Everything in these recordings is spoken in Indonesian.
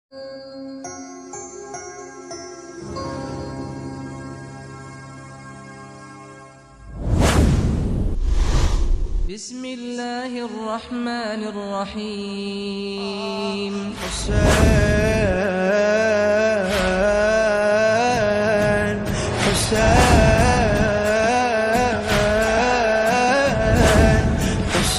بسم الله الرحمن الرحيم. حسين حسين حسين حسين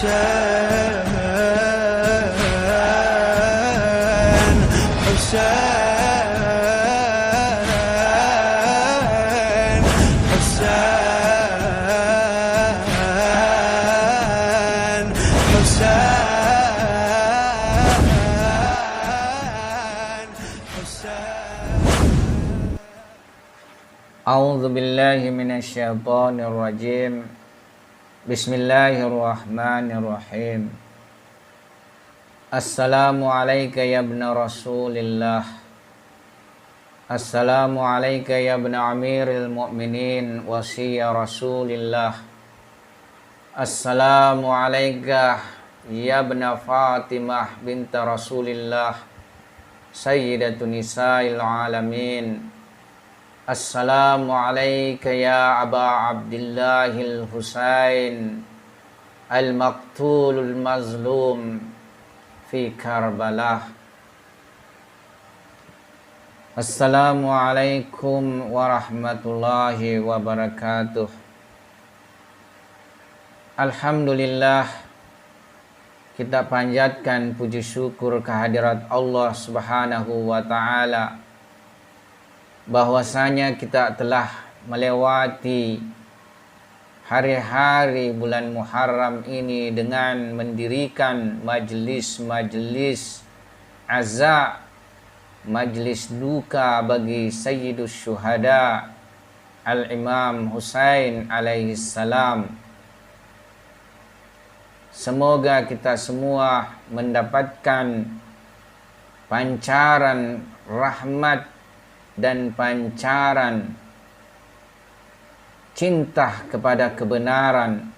A'udzu billahi minasyaitonir rajim. Bismillahirrahmanirrahim. Assalamu alayka ya ibna Rasulillah. Assalamu alayka ya ibna Amiril Mu'minin wasiya Rasulillah. Assalamu alayka ya ibna Fatimah binta Rasulillah, Sayyidatu Nisa'il Alamin. Assalamu alayka ya Aba Abdillahil Husain al-maqtulul mazlum fi Karbala. Assalamu alaikum warahmatullahi wabarakatuh. Alhamdulillah, kita panjatkan puji syukur kehadirat Allah Subhanahu wa ta'ala, bahwasanya kita telah melewati hari-hari bulan Muharram ini dengan mendirikan majlis-majlis azza, majlis duka bagi Sayyidus Syuhada Al-Imam Husain alaihi salam. Semoga kita semua mendapatkan pancaran rahmat dan pancaran cinta kepada kebenaran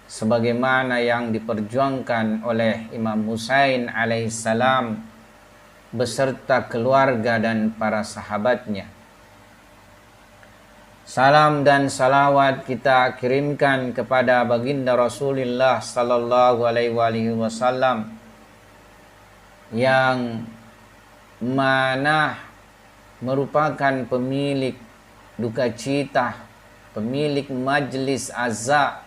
sebagaimana yang diperjuangkan oleh Imam Husain alaihissalam beserta keluarga dan para sahabatnya. Salam dan salawat kita kirimkan kepada baginda Rasulullah sallallahu alaihi wasallam yang mana merupakan pemilik duka cita, pemilik majlis azza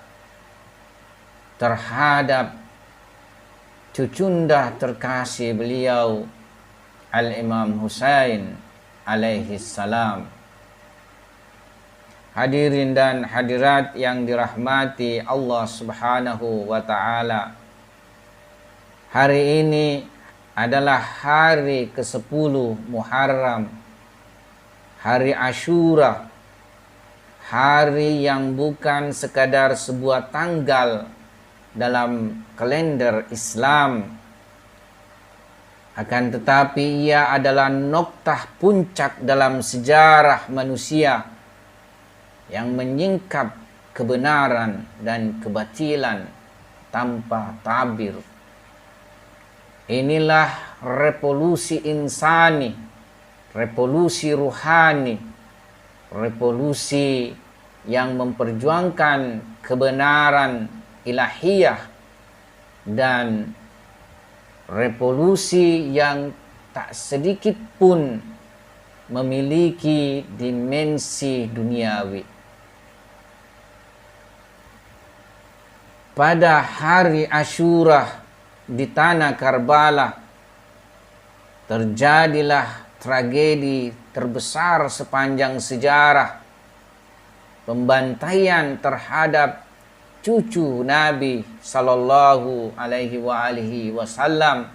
terhadap cucunda terkasih beliau Al-Imam Husain alaihi salam. Hadirin dan hadirat yang dirahmati Allah Subhanahu wa ta'ala, hari ini adalah hari ke-10 Muharram, hari Asyura, hari yang bukan sekadar sebuah tanggal dalam kalender Islam, akan tetapi ia adalah noktah puncak dalam sejarah manusia yang menyingkap kebenaran dan kebatilan tanpa tabir. Inilah revolusi insani, revolusi ruhani, revolusi yang memperjuangkan kebenaran ilahiyah, dan revolusi yang tak sedikit pun memiliki dimensi duniawi. Pada hari Asyura di tanah Karbala terjadilah tragedi terbesar sepanjang sejarah, pembantaian terhadap cucu Nabi sallallahu alaihi wasallam,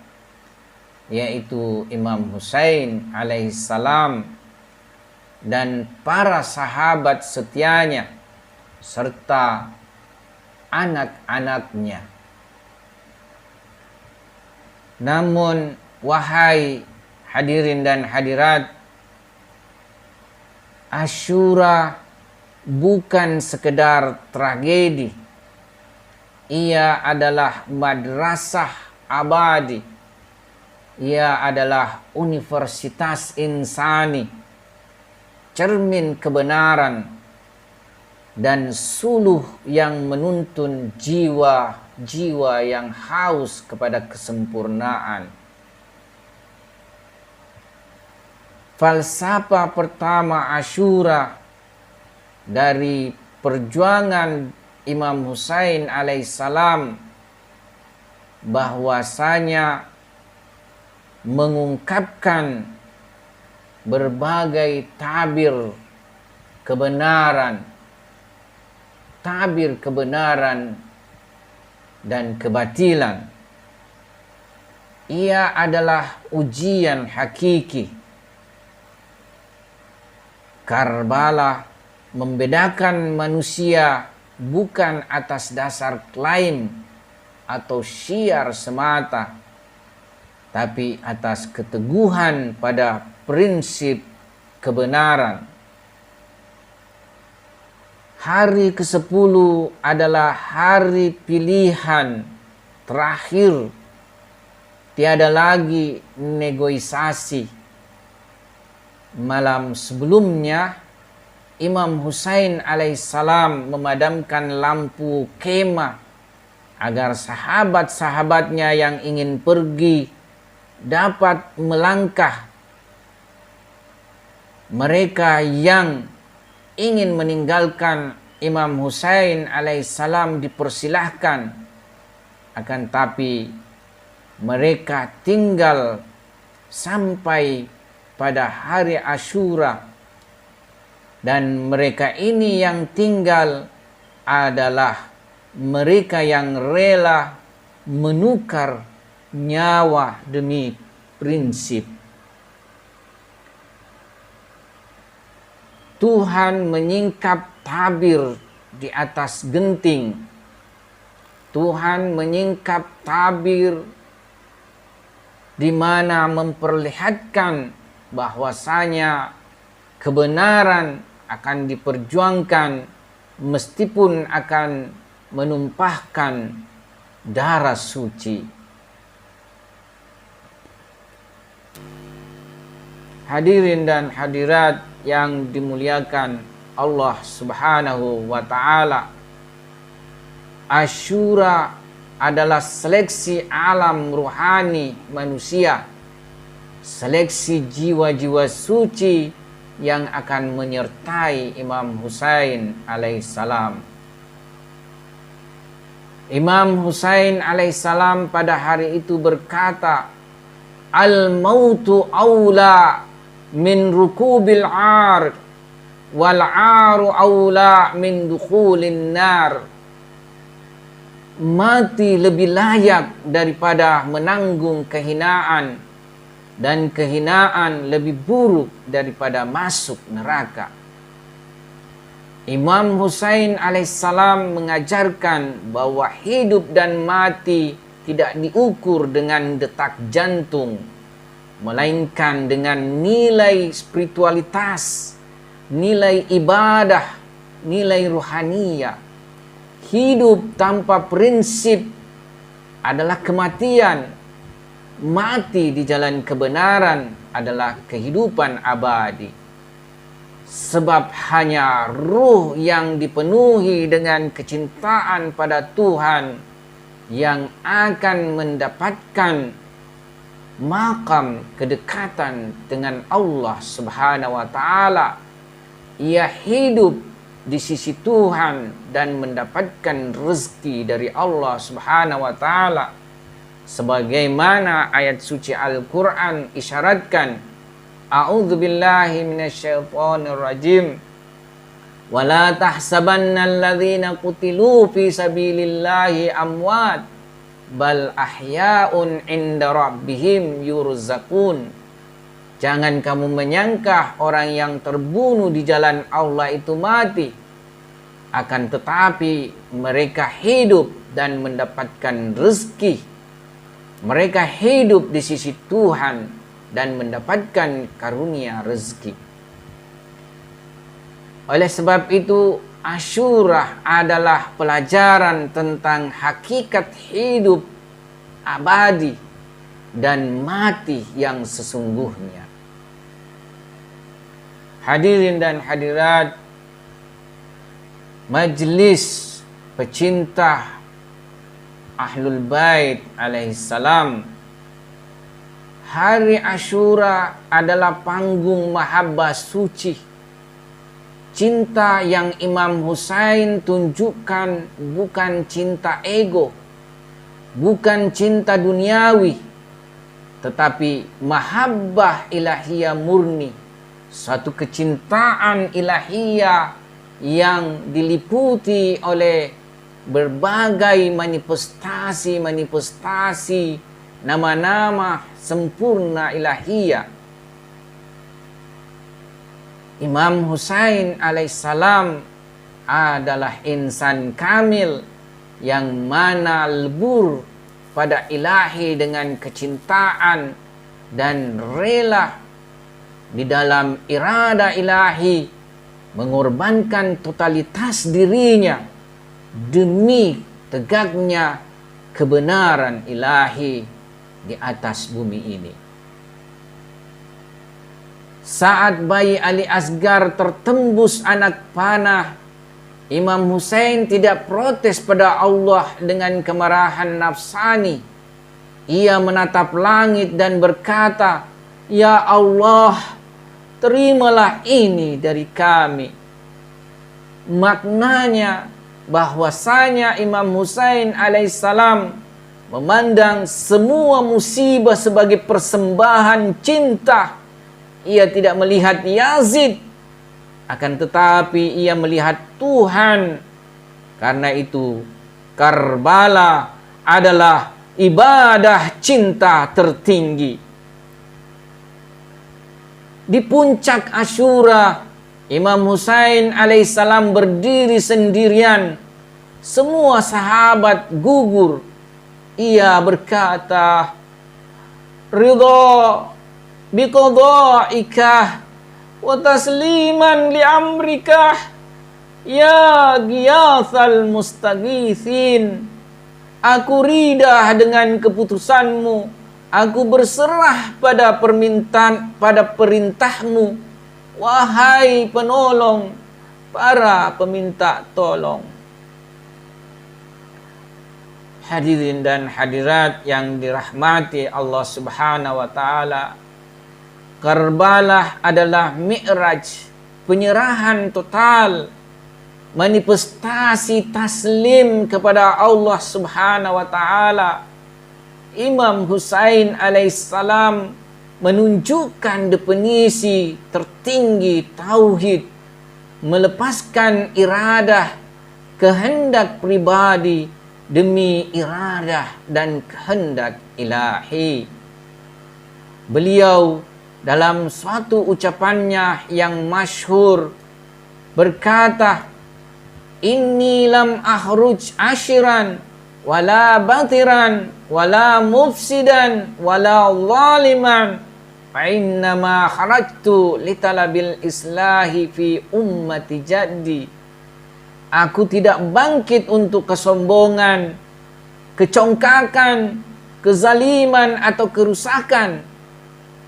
yaitu Imam Husain alaihi salam dan para sahabat setianya serta anak-anaknya. Namun wahai hadirin dan hadirat, Asyura bukan sekedar tragedi. Ia adalah madrasah abadi Ia adalah universitas insani, cermin kebenaran dan suluh yang menuntun jiwa-jiwa yang haus kepada kesempurnaan. Falsafah pertama Asyura dari perjuangan Imam Husain alaihissalam bahwasanya mengungkapkan berbagai tabir kebenaran dan kebatilan. Ia adalah ujian hakiki. Karbala membedakan manusia bukan atas dasar klaim atau syiar semata, tapi atas keteguhan pada prinsip kebenaran. Hari ke-10 adalah hari pilihan terakhir. Tiada lagi negosiasi. Malam sebelumnya, Imam Husain alaihissalam memadamkan lampu kemah agar sahabat-sahabatnya yang ingin pergi dapat melangkah. Mereka yang ingin meninggalkan Imam Husain alaihissalam dipersilahkan, akan tapi mereka tinggal sampai pada hari Asyura, dan mereka ini yang tinggal adalah mereka yang rela menukar nyawa demi prinsip. Tuhan menyingkap tabir di atas genting. Tuhan menyingkap tabir di mana memperlihatkan bahwasanya kebenaran akan diperjuangkan meskipun akan menumpahkan darah suci. Hadirin dan hadirat yang dimuliakan Allah Subhanahu wa ta'ala, Asyura adalah seleksi alam ruhani manusia, seleksi jiwa-jiwa suci yang akan menyertai Imam Husain alaihissalam. Imam Husain alaihissalam pada hari itu berkata, "Al-mautu aula min rukubil ar, wal aru aula min dukhulin nar." Mati lebih layak daripada menanggung kehinaan, dan kehinaan lebih buruk daripada masuk neraka. Imam Husain alaihissalam mengajarkan bahwa hidup dan mati tidak diukur dengan detak jantung, melainkan dengan nilai spiritualitas, nilai ibadah, nilai ruhaniyah. Hidup tanpa prinsip adalah kematian. Mati di jalan kebenaran adalah kehidupan abadi. Sebab hanya ruh yang dipenuhi dengan kecintaan pada Tuhan yang akan mendapatkan makam kedekatan dengan Allah Subhanahu wa ta'ala. Ia hidup di sisi Tuhan dan mendapatkan rezeki dari Allah Subhanahu wa ta'ala. Sebagaimana ayat suci Al-Quran isyaratkan, A'udzu billahi minasyaitonir rajim. Wa la tahsabanna alladhina qutilu fi sabilillahi amwat, bal ahya'un 'inda rabbihim yurzaqun. Jangan kamu menyangka orang yang terbunuh di jalan Allah itu mati, akan tetapi mereka hidup dan mendapatkan rezeki. Mereka hidup di sisi Tuhan dan mendapatkan karunia rezeki. Oleh sebab itu, Asyura adalah pelajaran tentang hakikat hidup abadi, dan mati yang sesungguhnya. Hadirin dan hadirat, majlis pecinta Ahlul Bait alaihissalam, hari Asyura adalah panggung mahabbah suci. Cinta yang Imam Husain tunjukkan bukan cinta ego, bukan cinta duniawi, tetapi mahabbah ilahiyah murni, suatu kecintaan ilahiyah yang diliputi oleh berbagai manifestasi nama-nama sempurna ilahiyah. Imam Husain alaihissalam adalah insan kamil yang mana lebur pada ilahi dengan kecintaan dan rela di dalam irada ilahi mengorbankan totalitas dirinya demi tegaknya kebenaran ilahi di atas bumi ini. Saat bayi Ali Asgar tertembus anak panah, Imam Husain tidak protes pada Allah dengan kemarahan nafsani. Ia menatap langit dan berkata, "Ya Allah, terimalah ini dari kami." Maknanya bahwasanya Imam Husain alaihissalam memandang semua musibah sebagai persembahan cinta. Ia tidak melihat Yazid, akan tetapi ia melihat Tuhan. Karena itu Karbala adalah ibadah cinta tertinggi. Di puncak Asyura, Imam Husain alaihissalam berdiri sendirian. Semua sahabat gugur. Ia berkata, "Ridha biqada'ika wa tasliman li amrika ya giyathal mustaghithin." Aku ridah dengan keputusanmu. Aku berserah pada perintahmu, wahai penolong para peminta tolong. Hadirin dan hadirat yang dirahmati Allah Subhanahu wa taala, Karbala adalah mi'raj, penyerahan total, manifestasi taslim kepada Allah Subhanahu wa taala. Imam Husain alaihissalam menunjukkan definisi tertinggi tauhid, melepaskan iradah kehendak pribadi demi iradah dan kehendak ilahi. Beliau dalam suatu ucapannya yang masyhur berkata, "Inni lam akhruj ashiran wala batiran wala mufsidan wala zaliman, fa innama kharajtu litalabil islahi fi ummati jaddi." Aku tidak bangkit untuk kesombongan, kecongkakan, kezaliman atau kerusakan.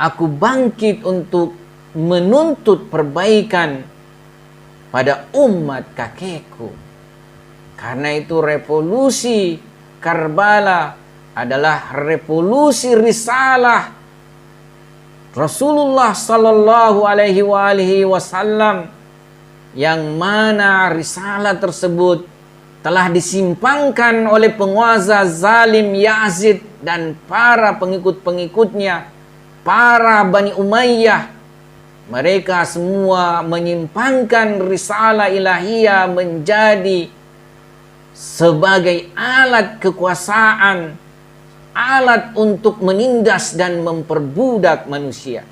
Aku bangkit untuk menuntut perbaikan pada umat kakekku. Karena itu revolusi Karbala adalah revolusi risalah Rasulullah sallallahu alaihi wasallam, yang mana risalah tersebut telah disimpangkan oleh penguasa zalim Yazid dan para pengikut-pengikutnya, para Bani Umayyah. Mereka semua menyimpangkan risalah ilahiyah menjadi sebagai alat kekuasaan, alat untuk menindas dan memperbudak manusia.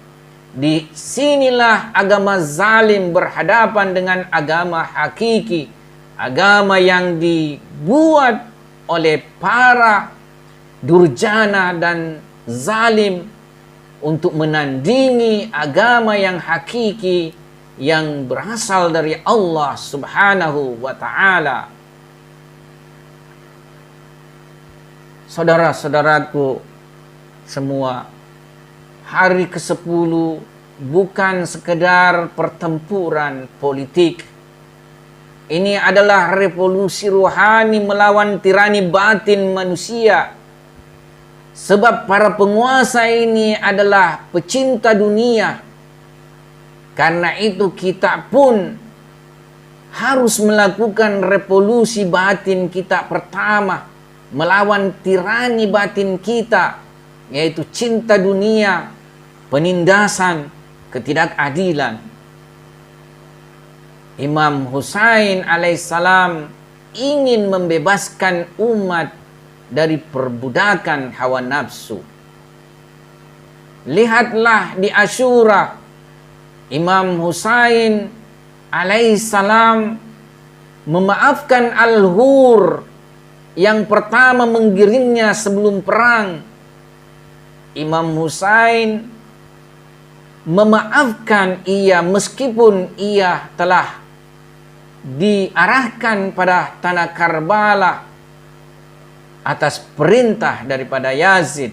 Di sinilah agama zalim berhadapan dengan agama hakiki, agama yang dibuat oleh para durjana dan zalim untuk menandingi agama yang hakiki yang berasal dari Allah Subhanahu wa ta'ala. Saudara-saudaraku semua, hari ke-10 bukan sekedar pertempuran politik. Ini adalah revolusi rohani melawan tirani batin manusia. Sebab para penguasa ini adalah pecinta dunia. Karena itu kita pun harus melakukan revolusi batin kita pertama, melawan tirani batin kita, yaitu cinta dunia, penindasan, ketidakadilan. Imam Husain alaihissalam ingin membebaskan umat dari perbudakan hawa nafsu. Lihatlah di Asyura, Imam Husain alaihissalam memaafkan Al-Hur yang pertama menggiringnya sebelum perang. Imam Husain memaafkan ia meskipun ia telah diarahkan pada tanah Karbala atas perintah daripada Yazid.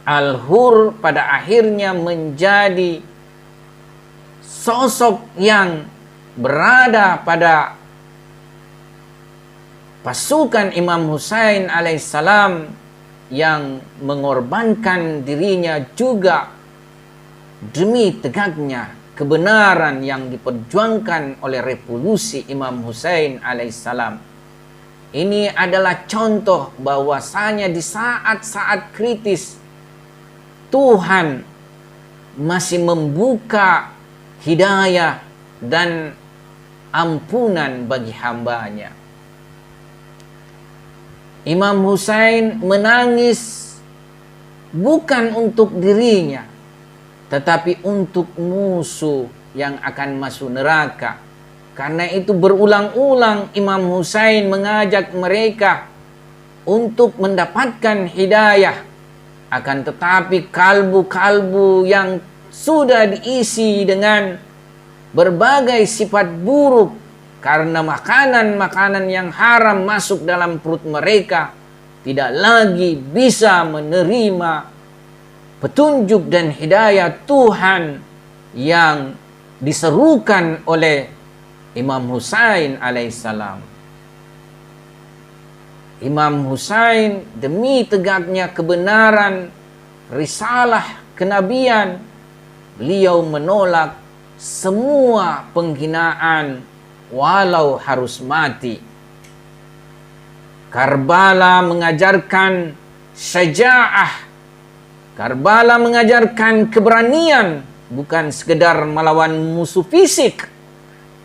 Al-Hur pada akhirnya menjadi sosok yang berada pada pasukan Imam Husain alaihissalam yang mengorbankan dirinya juga demi tegaknya kebenaran yang diperjuangkan oleh revolusi Imam Husain alaihissalam. Ini adalah contoh bahwasanya di saat-saat kritis Tuhan masih membuka hidayah dan ampunan bagi hambanya. Imam Husain menangis bukan untuk dirinya, tetapi untuk musuh yang akan masuk neraka. Karena itu berulang-ulang Imam Husain mengajak mereka untuk mendapatkan hidayah. Akan tetapi kalbu-kalbu yang sudah diisi dengan berbagai sifat buruk karena makanan-makanan yang haram masuk dalam perut mereka, tidak lagi bisa menerima petunjuk dan hidayah Tuhan yang diserukan oleh Imam Husain alaihissalam. Imam Husain demi tegaknya kebenaran risalah kenabian, beliau menolak semua penghinaan walau harus mati. Karbala mengajarkan syaja'ah. Karbala mengajarkan keberanian, bukan sekedar melawan musuh fisik,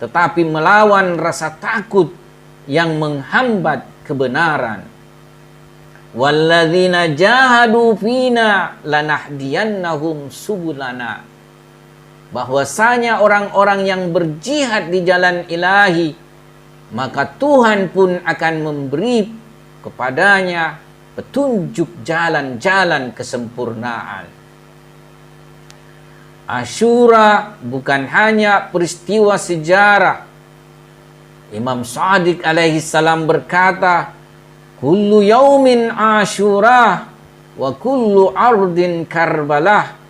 tetapi melawan rasa takut yang menghambat kebenaran. Walladzina jahadu fina lanahdiyannahum subulana. Bahwasanya orang-orang yang berjihad di jalan ilahi, maka Tuhan pun akan memberi kepadanya petunjuk jalan-jalan kesempurnaan. Asyura bukan hanya peristiwa sejarah. Imam Shadiq alaihi salam berkata, kullu yaumin asyura wa kullu ardin karbalah.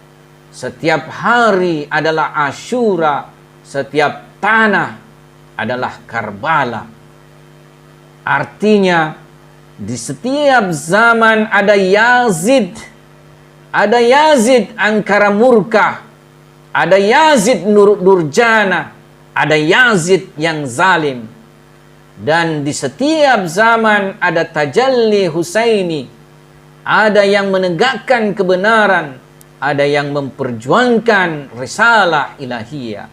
Setiap hari adalah Asyura, setiap tanah adalah Karbala. Artinya, di setiap zaman ada Yazid angkara murka, ada Yazid durjana, ada Yazid yang zalim. Dan di setiap zaman ada Tajalli Husaini, ada yang menegakkan kebenaran, ada yang memperjuangkan risalah ilahiyah.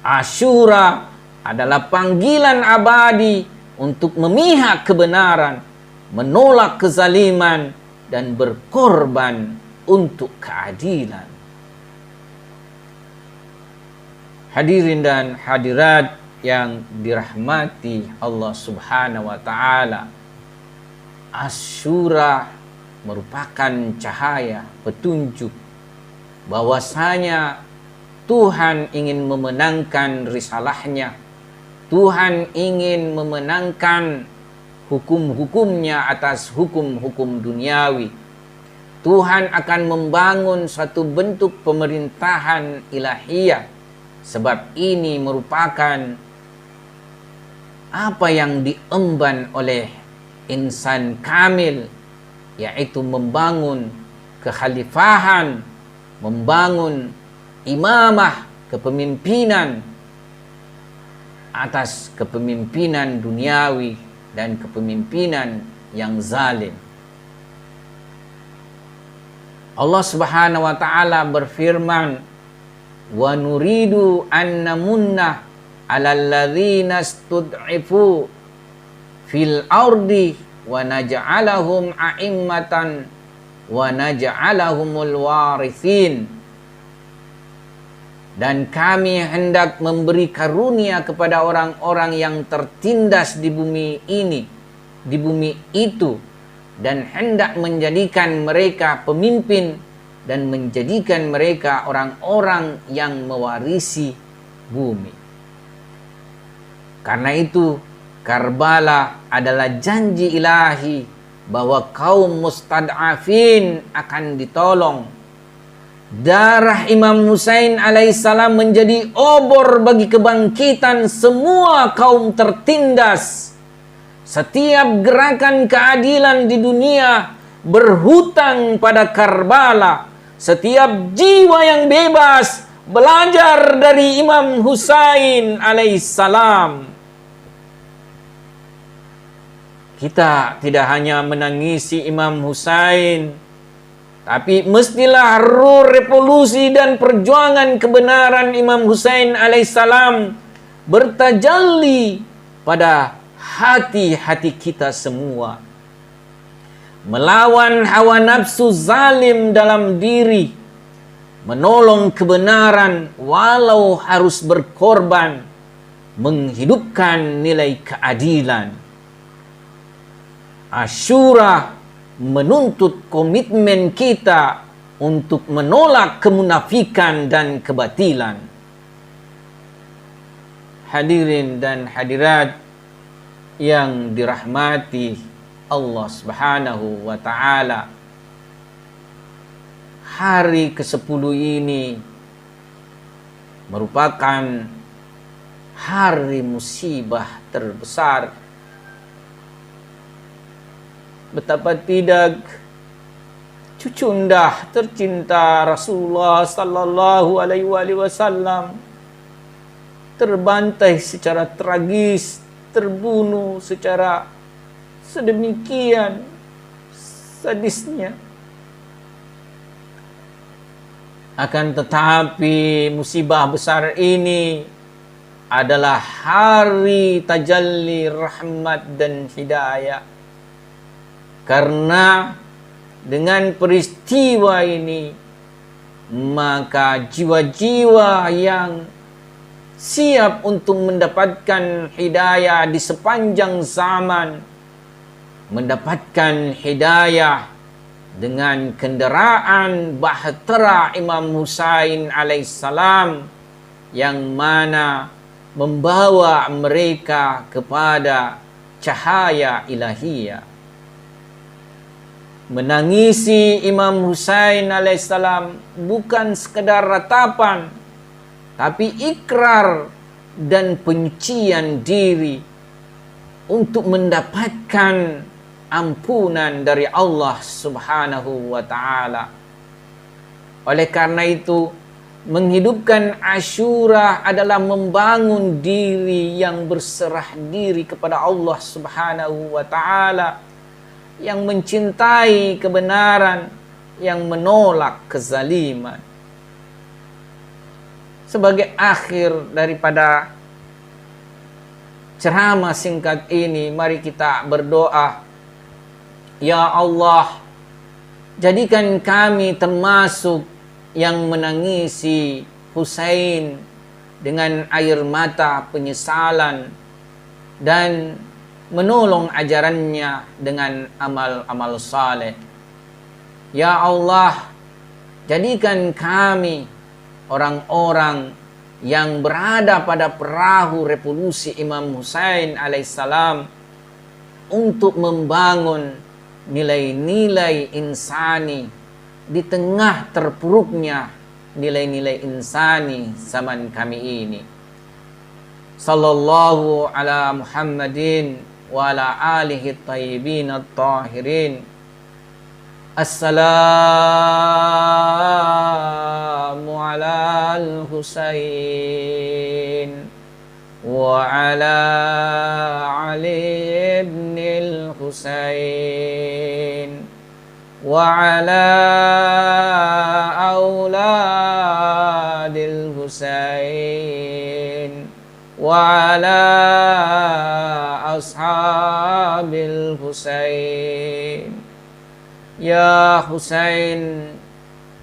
Asyura adalah panggilan abadi untuk memihak kebenaran, menolak kezaliman, dan berkorban untuk keadilan. Hadirin dan hadirat yang dirahmati Allah Subhanahu wa taala, Asyura merupakan cahaya petunjuk bahwasanya Tuhan ingin memenangkan risalahnya. Tuhan ingin memenangkan hukum-hukumnya atas hukum-hukum duniawi. Tuhan akan membangun suatu bentuk pemerintahan ilahiyah. Sebab ini merupakan apa yang diemban oleh insan kamil, yaitu membangun kekhalifahan, membangun imamah, kepemimpinan atas kepemimpinan duniawi dan kepemimpinan yang zalim. Allah Subhanahu wa taala berfirman, "Wa nuridu an namunna 'alal ladzina istud'ifu fil ardi wa naj'alahum a'immatan wa naj'alahumul warithin." Dan kami hendak memberi karunia kepada orang-orang yang tertindas di bumi ini, di bumi itu, dan hendak menjadikan mereka pemimpin dan menjadikan mereka orang-orang yang mewarisi bumi. Karena itu, Karbala adalah janji ilahi bahwa kaum mustad'afin akan ditolong. Darah Imam Husain alaihissalam menjadi obor bagi kebangkitan semua kaum tertindas. Setiap gerakan keadilan di dunia berhutang pada Karbala. Setiap jiwa yang bebas belajar dari Imam Husain alaihissalam. Kita tidak hanya menangisi Imam Husain, tapi mestilah ruh revolusi dan perjuangan kebenaran Imam Husain alaihissalam bertajalli pada hati-hati kita semua. Melawan hawa nafsu zalim dalam diri, menolong kebenaran walau harus berkorban, menghidupkan nilai keadilan. Asyura menuntut komitmen kita untuk menolak kemunafikan dan kebatilan. Hadirin dan hadirat yang dirahmati Allah Subhanahu wa taala. Hari ke-10 ini merupakan hari musibah terbesar. Betapa tidak cucundah tercinta Rasulullah sallallahu alaihi wasallam terbantai secara tragis, terbunuh secara sedemikian sadisnya. Akan tetapi musibah besar ini adalah hari tajalli rahmat dan hidayah. Karena dengan peristiwa ini, maka jiwa-jiwa yang siap untuk mendapatkan hidayah di sepanjang zaman, mendapatkan hidayah dengan kendaraan bahtera Imam Husain alaihissalam, yang mana membawa mereka kepada cahaya ilahiyah. Menangisi Imam Husain alaihissalam bukan sekedar ratapan, tapi ikrar dan penyucian diri untuk mendapatkan ampunan dari Allah Subhanahu wa taala. Oleh karena itu, menghidupkan Asyura adalah membangun diri yang berserah diri kepada Allah Subhanahu wa taala, yang mencintai kebenaran, yang menolak kezaliman. Sebagai akhir daripada ceramah singkat ini, mari kita berdoa. Ya Allah, jadikan kami termasuk yang menangisi Husain dengan air mata penyesalan dan menolong ajarannya dengan amal-amal saleh. Ya Allah, jadikan kami orang-orang yang berada pada perahu revolusi Imam Husain alaihissalam untuk membangun nilai-nilai insani, di tengah terpuruknya nilai-nilai insani zaman kami ini. Sallallahu ala Muhammadin wa ala alihi tayyibin at-tahirin. Assalamu ala al-Husain wa ala Ali ibn al-Husain wa ala auladil Husain wa ala ashabil Husain. Ya Husain,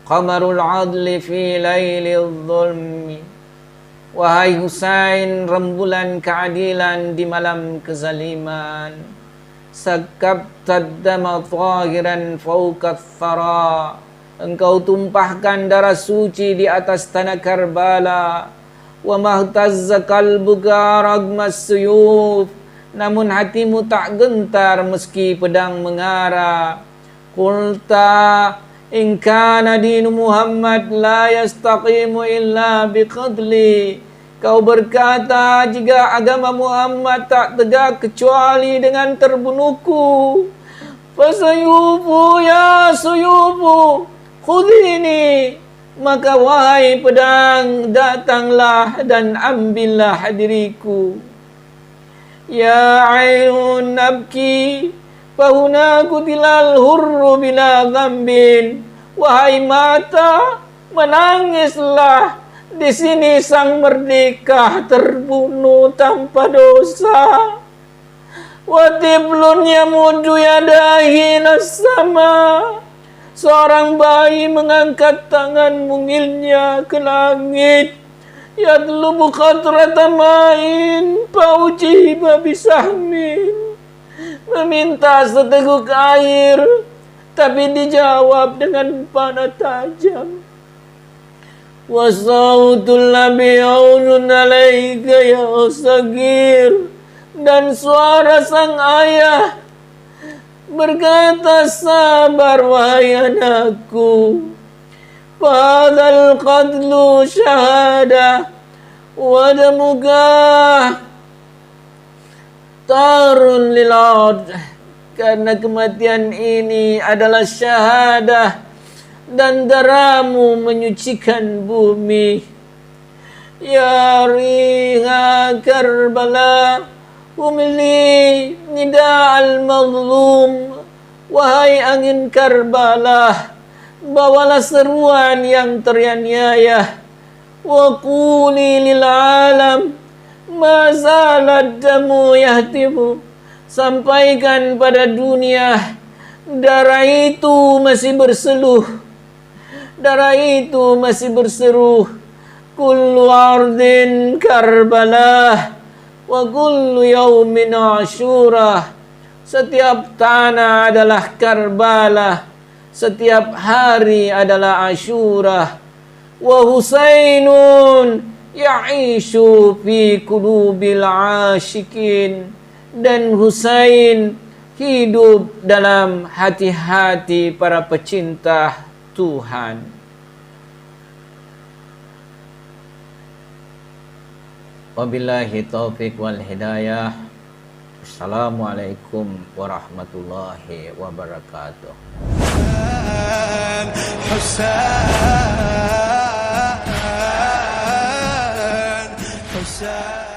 qamarul adli fi lailil zulmi. Wahai Husain, rembulan keadilan di malam kezaliman. Sakabtad dama tahiran fawqa thara. Engkau tumpahkan darah suci di atas tanah Karbala. Wa mahtazza qalbuka ragmas suyuf. Namun hatimu tak gentar meski pedang mengarah. Qulta in kana dinu Muhammad la yastaqimu illa biqadli. Kau berkata, jika agama Muhammad tak tegak kecuali dengan terbunuhku. Fasayufu ya suyufu khudhini. Maka wahai pedang, datanglah dan ambillah diriku. Ya ainun nabki fahuna kutilal hurru bila dhambin. Wahai mata, menangislah. Di sini sang merdeka terbunuh tanpa dosa. Wa tiblun yamudu yadahi nas-sama. Seorang bayi mengangkat tangan mungilnya ke langit. Yatlubu qatrata ma'in faujiba bisahmin. Meminta seteguk air, tapi dijawab dengan panah tajam. Wa sautul nabi aunun alaika ya sagir. Dan suara sang ayah berkata, sabar wahai anakku. Fadhal qadlu syahadah wa damuka tarun lil ard. Karena kematian ini adalah syahadah dan darahmu menyucikan bumi. Ya riha Karbala umli nida al-mazlum. Wahai angin Karbala, bawalah seruan yang teraniaya. Wa quli lil alam ma zalad damu yahtibu. Sampaikan pada dunia, darah itu masih berseluh. Darah itu masih berseru. Kullu ardin Karbala wa kullu yaumin Ashura. Setiap tanah adalah Karbala, setiap hari adalah Ashura. Wa Husainun ya'ishu fi qulubil ashikin. Dan Husain hidup dalam hati-hati para pecinta Tuhan. Wabillahi taufiq wal hidayah. Assalamualaikum warahmatullahi wabarakatuh. Husain, Husain.